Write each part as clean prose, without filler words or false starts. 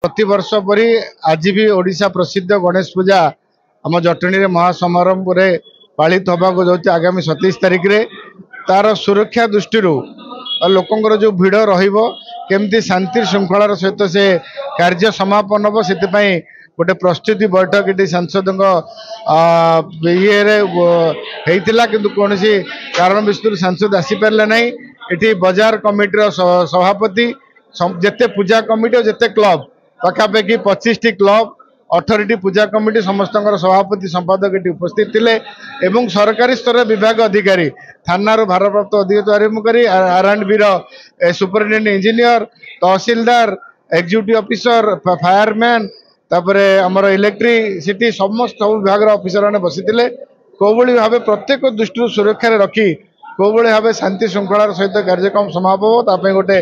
प्रतिवर्ष परी आज भी ओडिशा प्रसिद्ध गणेश पूजा आम जटणी महासमारंभ पालित होगा जाऊँगी आगामी 27 तारिख रे तार सुरक्षा दृष्टि लोकंर जो भिड़ रमती शांति श्रृंखलार सहित से कार्य समापन हम से गोटे प्रस्तुति बैठक ये सांसद ये कौन कारण विषय सांसद आसीपारे ना ये बजार कमिटी सभापति जिते पूजा कमिटी और जिते क्लब पाखापाखि 25 क्लब 18 पूजा कमिटी समस्त सभापति संपादक ये उपस्थित थे एवं सरकारी स्तर विभाग अधिकारी थाना भारप्राप्त अधिकारी आरंभ कर R&B सुपरिटेडेंट इंजीनियर तहसीलदार एक्जिक्यूटिव ऑफिसर फायरमैन तापरे आमर इलेक्ट्रिसिटी समस्त विभाग ऑफिसर मैंने बसी कौभली भाव प्रत्येक दृष्टि सुरक्षा रखी कौभली भाव शांति श्रृंखलार सहित कार्यक्रम समापन गोटे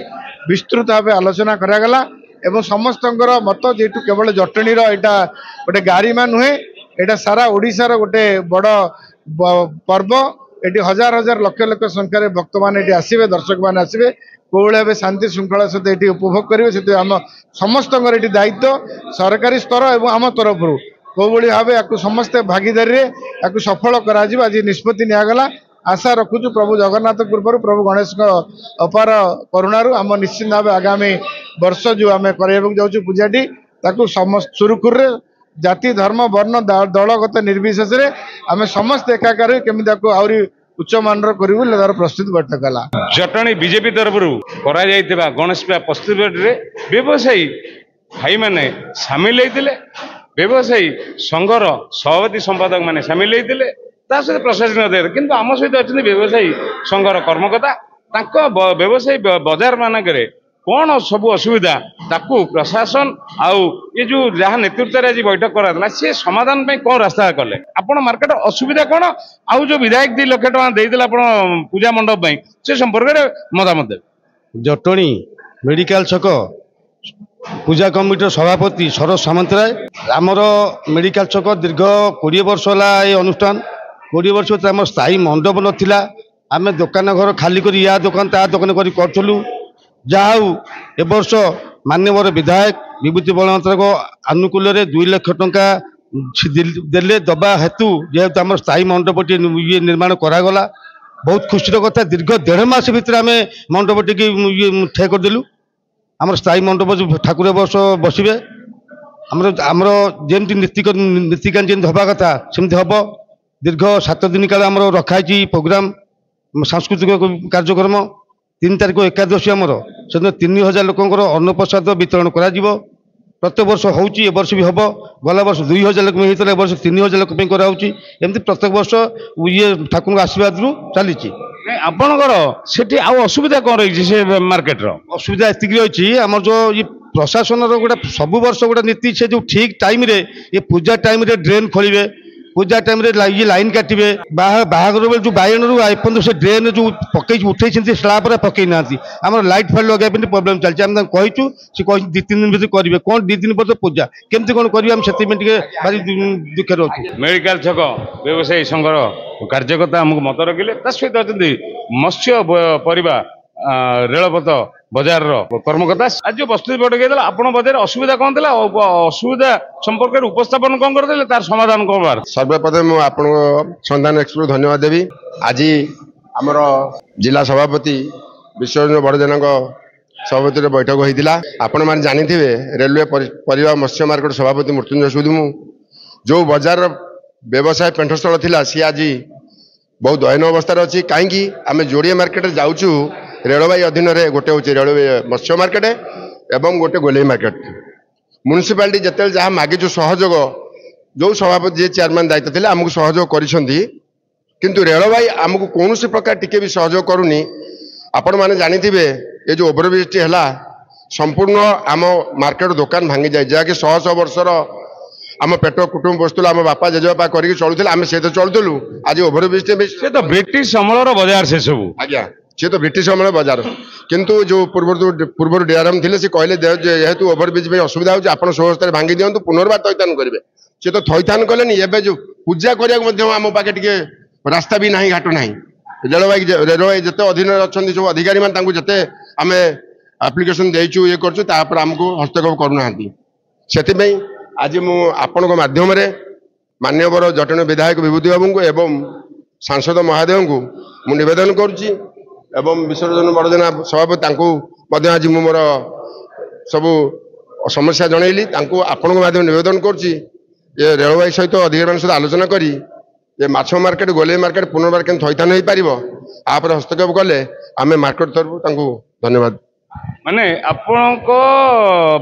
विस्तृत भाव आलोचना करागला एवं समस्त मत जेटू केवल जटणीर यहाँ गोटे गारिमा नुहे यहाँ सारा ओडिशार गोटे बड़ पर्व ये हजार हजार लक्ष लक्ष संख्यार भक्त मैंने आसवे दर्शक मैंने आसवे कौभली भाव शांति श्रृंखला सहित ये उपभोग करेंगे से आम समस्त ये दायित्व सरकारी स्तर और आम तरफ कौभली भाव या समस्ते भागीदारी या सफल कर आज निष्पत्ति निगला आशा रखुचु प्रभु जगन्नाथ कृपा प्रभु गणेश अपार करुणारू आम निश्चित भाव आगामी वर्ष जो आम कर पूजाटी समस्त सुरुखुर जाति धर्म वर्ण दलगत निर्विशेष आम समस्त एकाकार केमी आहरी उच्च मानर कर प्रस्तुत बैठक है जटणी बीजेपी तरफ गणेश पूजा प्रस्तुति व्यवसायी भाई मैंने सामिल होते व्यवसायी संघर सभापति संपादक मैंने सामिल होते सहित प्रशासन अधिकारी किंतु आम सहित अच्छा व्यवसायी संघर कर्मकर्ता व्यवसायी बजार मानक कौन सब असुविधा ताकू प्रशासन आउ ये जो जहाँ नेतृत्व आज बैठक करा सी समाधान कौन रास्ता कले आपण मार्केट असुविधा कौन आउ जो विधायक 2 लाख टका देते पूजा मंडप से संपर्क में मतामत जटणी मेडिकल छक पूजा कमिटी सभापति सरोज सामंतराय आमर मेडिकल छक दीर्घ 20 वर्ष है ये अनुष्ठान 20 वर्ष आम स्थायी मंडप नाला आम दुकान घर खाली कर या दुकान ता दुकान करूँ जहा ए वर्ष माननीय विधायक विभूति बलवंतर आनुकूल 2 लाख टंका देले दबा हेतु जेहेतु आम स्थायी मंडप ये निर्माण करागला बहुत खुशी कथा दीर्घ 1.5 मास भितर आम मंडप टी ठे करदेलु आम स्थायी मंडप ठाकुर वर्ष बसवे आमर जमी नीतिकांत जमी हवा कथा सेमती हम दीर्घ 7 दिन काल आम रखाई प्रोग्राम सांस्कृतिक कार्यक्रम 3 तारिख एकादशी आमर से 3000 लोकंर अन्नप्रसाद वितरण करा प्रत्येक वर्ष होची ए वर्ष भी हम गला वर्ष 2000 लोक में होता वर्ष 3000 लोक कराऊँगी एमती प्रत्येक वर्ष ये ठाकुर आशीर्वाद रू चली आपणकर से असुविधा कौन रही से मार्केट असुविधा एति रही आम जो ये प्रशासन गोटे सब वर्ष गोटे नीति से जो ठीक टाइम रे ये पूजा टाइम रे ड्रेन खोलिए पूजा टाइम रे ये लाइन काटे बाहागर बेल जो बायन एपन से ड्रेन जो पकई उठे स्लाब पकई ना आम लाइट फाइट लगे प्रोब्लेम चलती आम कहीचु सी 2-3 दिन भर करेंगे कौन 2 दिन पर पूजा केमती कौन करें भारी दुखे रोचे मेडिकल छक व्यवसायी संघर कार्यकर्ता आमको मत रखिले सहित अच्छा मत्स्य परिवा रेलपथ बजार कर्मकर्ता आज जो प्रस्तुति बैठक आप बजार असुविधा कौन था असुविधा संपर्क उपस्थापन कौन करते तार समाधान कौन बार सर्वप्रथम आप संधान एक्सप्रेस धन्यवाद देवी आज आमर जिला सभापति विश्वरंजन बड़जेना सभापति बैठक होता आपण मैंने जानी रेलवे परिवा मत्स्य मार्केट सभापति मृत्युंजय सुदुमु जो बजार व्यवसाय पेंठस्थल थी सी आज बहुत दयनीय अवस्था अच्छी कहीं आम जोड़िए मार्केट जाऊँ रेलवाई अधीन गोटे हूँ रेलवे मत्स्य मार्केट एवं गोटे गोलेई मार्केट म्युनिसिपालिटी जिते जहाँ मागिचु सहयोग जो सभापति जी चेयरमैन दायित्व थे आमको सहयोग किंतु रेलवाई आमको कौन प्रकार टिके भी सहयोग करूनी आपण मैंने जानी ये जो ओभरब्रिज है संपूर्ण आम मार्केट दुकान भांगी जाए जहाँकि 100 वर्षर आम पेट कुटुंब बसुला आम बापा जेजेबापा करके चलुले आम से तो चलुलु आज ओभरब्रिज से तो ब्रिटिश अमलर बजार से सब आज्ञा सी तो ब्रिटिश अमल बजार किंतु जो पूर्व डीआरएम थे सी कहले जेहेतु ओभरब्रिज में असुविधा होती आप स्वस्तर भांगी दिंतु पुनर्बार थैथान करेंगे सी तो थैथान कले एवं जो पूजा कराया आम पाखे टे रास्ता भी ना घाट ना रेलवे जिते अधीन अच्छा सब अधिकारी मैंने जिते आम आप्लिकेसन देचु ये करमको हस्तक्षेप करूना ସେଥିପାଇଁ ଆଜି ମୁଁ ଆପଣଙ୍କ ମାଧ୍ୟମରେ ମାନ୍ୟବର ଜଟଣୀ ବିଧାୟକ ବିଭୂତି ବାବୁଙ୍କୁ ଏବଂ ସାଂସଦ ମହାଦେବଙ୍କୁ ମୁଁ ନିବେଦନ କରୁଛି ଏବଂ ବିଶ୍ୱରଞ୍ଜନ ବଡ଼ଜେନା ସଭାପତି ତାଙ୍କୁ ମଧ୍ୟ ଆଜି ମୁଁ ମୋର ସବୁ ସମସ୍ୟା ଜଣେଇଲି। ତାଙ୍କୁ ଆପଣଙ୍କ ମାଧ୍ୟମରେ ନିବେଦନ କରୁଛି ଯେ ରେଳବାଇ ସହିତ ଅଧିକାରୀମାନଙ୍କ ସହିତ ଆଲୋଚନା କରି ଯେ ମାଛ ମାର୍କେଟ ଗୋଲେଇ ମାର୍କେଟ ପୁନର୍ବାର କେମିତି ଥଇଥାନ ହୋଇପାରିବ ତାପରେ ହସ୍ତକ୍ଷେପ କଲେ ଆମେ ମାର୍କେଟ ତରଫରୁ ତାଙ୍କୁ ଧନ୍ୟବାଦ। ମାନେ ଆପଣଙ୍କ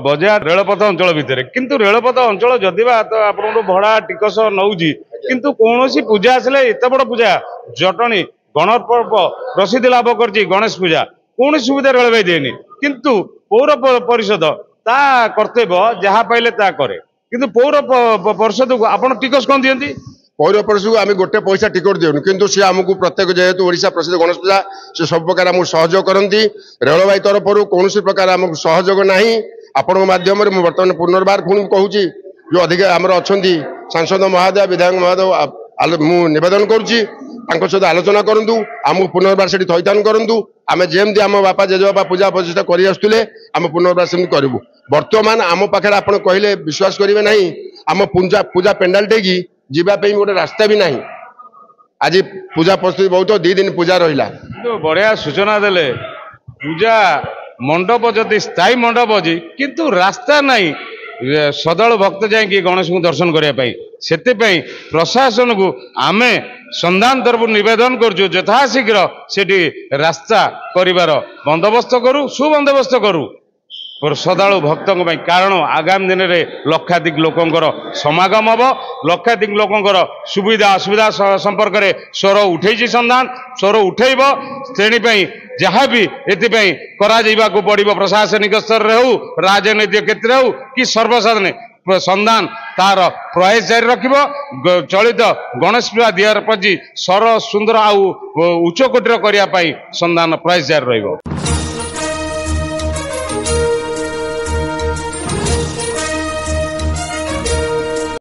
ବଜାର ରେଳପଥ ଅଞ୍ଚଳ ଭିତରେ କିନ୍ତୁ ରେଳପଥ ଅଞ୍ଚଳ ଯଦିବା ତ ଆପଣଙ୍କୁ ଭଡ଼ା ଟିକସ ନେଉଛି କିନ୍ତୁ କୌଣସି ପୂଜା ଆସିଲେ ଏତେ ବଡ଼ ପୂଜା ଜଟଣୀ ଗଣପର୍ବ ପ୍ରସିଦ୍ଧି ଲାଭ କରିଛି ଗଣେଶ ପୂଜା କୌଣସି ସୁବିଧା ରେଳବାଇ ଦିଏନି କିନ୍ତୁ ପୌର ପରିଷଦ ତା କର୍ତ୍ତବ୍ୟ ଯାହା ପାଇଲେ ତା କରେ କିନ୍ତୁ ପୌର ପରିଷଦକୁ ଆପଣ ଟିକସ କଣ ଦିଅନ୍ତି? ପୌର ପରିଷଦକୁ ଆମେ ଗୋଟେ ପଇସା ଟିକଟ ଦେଉନୁ କିନ୍ତୁ ସେ ଆମକୁ ପ୍ରତ୍ୟେକ ଯେହେତୁ ଓଡ଼ିଶା ପ୍ରସିଦ୍ଧ ଗଣେଶ ପୂଜା ସେ ସବୁ ପ୍ରକାର ଆମକୁ ସହଯୋଗ କରନ୍ତି। ରେଳବାଇ ତରଫରୁ କୌଣସି ପ୍ରକାର ଆମକୁ ସହଯୋଗ ନାହିଁ। ଆପଣଙ୍କ ମାଧ୍ୟମରେ ମୁଁ ବର୍ତ୍ତମାନ ପୁନର୍ବାର ପୁଣି କହୁଛି ଯେଉଁ ଅଧିକା ଆମର ଅଛନ୍ତି ସାଂସଦ ମହୋଦୟ ବିଧାୟକ ମହୋଦୟ ମୁଁ ନିବେଦନ କରୁଛି ତାଙ୍କ ସହିତ ଆଲୋଚନା କରନ୍ତୁ ଆମକୁ ପୁନର୍ବାର ସେଠି ଥଇଥାନ କରନ୍ତୁ। ଆମେ ଯେମିତି ଆମ ବାପା ଜେଜେବାପା ପୂଜା ପ୍ରତିଷ୍ଠା କରି ଆସୁଥିଲେ ଆମେ ପୁନର୍ବାର ସେମିତି କରିବୁ। ବର୍ତ୍ତମାନ ଆମ ପାଖରେ ଆପଣ କହିଲେ ବିଶ୍ୱାସ କରିବେ ନାହିଁ ଆମ ପୂଜା ପେଣ୍ଡାଲ ଟେକି ଯିବା ପାଇଁ ଗୋଟେ ରାସ୍ତା ବି ନାହିଁ। ଆଜି ପୂଜା ପ୍ରସ୍ତୁତି ବହୁତ 2 ଦିନ ପୂଜା ରହିଲା। ବଢିଆ ସୂଚନା ଦେଲେ ପୂଜା ମଣ୍ଡପ ଯଦି ସ୍ଥାୟୀ ମଣ୍ଡପ ଅଛି କିନ୍ତୁ ରାସ୍ତା ନାହିଁ ଶ୍ରଦ୍ଧାଳୁ ଭକ୍ତ ଯାଇକି ଗଣେଶଙ୍କୁ ଦର୍ଶନ କରିବା ପାଇଁ ସେଥିପାଇଁ ପ୍ରଶାସନକୁ ଆମେ ସନ୍ଧାନ ତରଫରୁ ନିବେଦନ କରୁଛୁ ଯଥାଶୀଘ୍ର ସେଠି ରାସ୍ତା କରିବାର ବନ୍ଦୋବସ୍ତ କରୁ ସୁବନ୍ଦୋବସ୍ତ କରୁ ଶ୍ରଦ୍ଧାଳୁ ଭକ୍ତଙ୍କ ପାଇଁ କାରଣ ଆଗାମୀ ଦିନରେ ଲକ୍ଷାଧିକ ଲୋକଙ୍କର ସମାଗମ ହେବ ଲକ୍ଷାଧିକ ଲୋକଙ୍କର ସୁବିଧା ଅସୁବିଧା ସମ୍ପର୍କରେ ସ୍ୱର ଉଠେଇଛି ସନ୍ଧାନ ସ୍ୱର ଉଠେଇବ ତେଣୁପାଇଁ ଯାହା ବି ଏଥିପାଇଁ କରାଯିବାକୁ ପଡ଼ିବ ପ୍ରଶାସନିକ ସ୍ତରରେ ହେଉ ରାଜନୈତିକ କ୍ଷେତ୍ରରେ ହେଉ କି ସର୍ବସାଧାରଣ ସନ୍ଧାନ ତାର ପ୍ରୟାସ ଜାରି ରଖିବ। ଚଳିତ ଗଣେଶ ପୂଜା 2025 ସର ସୁନ୍ଦର ଆଉ ଉଚ୍ଚ କୋଟିର କରିବା ପାଇଁ ସନ୍ଧାନ ପ୍ରୟାସ ଜାରି ରହିବ।